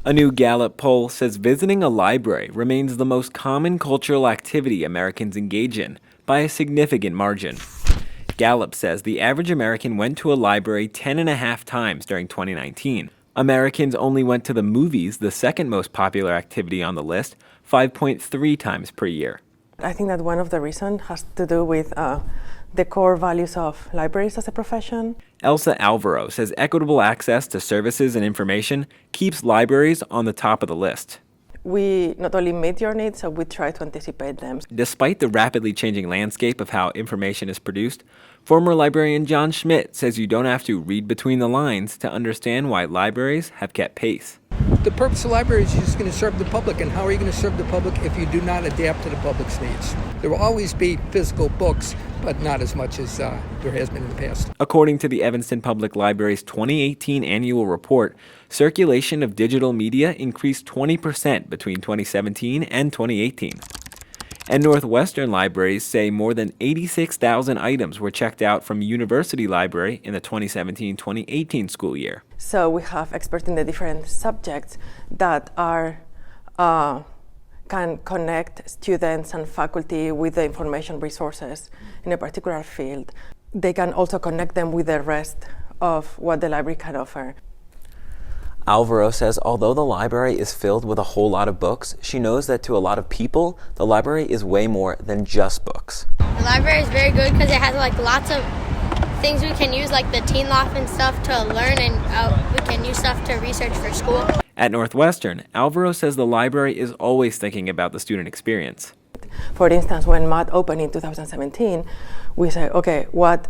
A new Gallup poll says visiting a library remains the most common cultural activity Americans engage in by a significant margin. Gallup says the average American went to a library 10.5 times during 2019. Americans only went to the movies, the second most popular activity on the list, 5.3 times per year. I think that one of the reasons has to do with the core values of libraries as a profession. Elsa Alvaro says equitable access to services and information keeps libraries on the top of the list. We not only meet your needs, so we try to anticipate them. Despite the rapidly changing landscape of how information is produced, former librarian John Schmidt says you don't have to read between the lines to understand why libraries have kept pace. The purpose of libraries is just going to serve the public, and how are you going to serve the public if you do not adapt to the public's needs? There will always be physical books, but not as much as there has been in the past. According to the Evanston Public Library's 2018 annual report, circulation of digital media increased 20% between 2017 and 2018. And Northwestern libraries say more than 86,000 items were checked out from University Library in the 2017-2018 school year. So we have experts in the different subjects that are can connect students and faculty with the information resources in a particular field. They can also connect them with the rest of what the library can offer. Alvaro says although the library is filled with a whole lot of books, she knows that to a lot of people, the library is way more than just books. The library is very good because it has lots of things we can use, like the teen loft and stuff, to learn, and we can use stuff to research for school. At Northwestern, Alvaro says the library is always thinking about the student experience. For instance, when MAT opened in 2017, we said, okay, what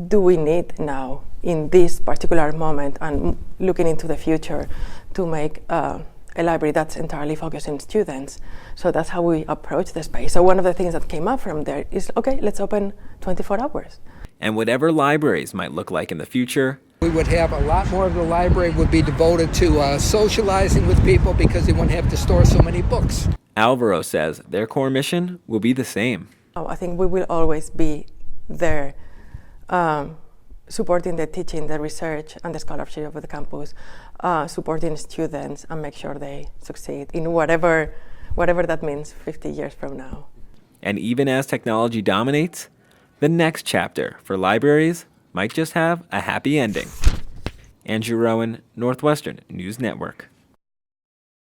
do we need now in this particular moment, and looking into the future to make a library that's entirely focused on students. So that's how we approach the space. So one of the things that came up from there is, okay, let's open 24 hours. And whatever libraries might look like in the future, We would have a lot more of the library would be devoted to socializing with people because they wouldn't have to store so many books. Alvaro says their core mission will be the same. I think we will always be there supporting the teaching, the research, and the scholarship of the campus, supporting students and make sure they succeed in whatever that means 50 years from now. And even as technology dominates, the next chapter for libraries might just have a happy ending. Andrew Rowan, Northwestern News Network.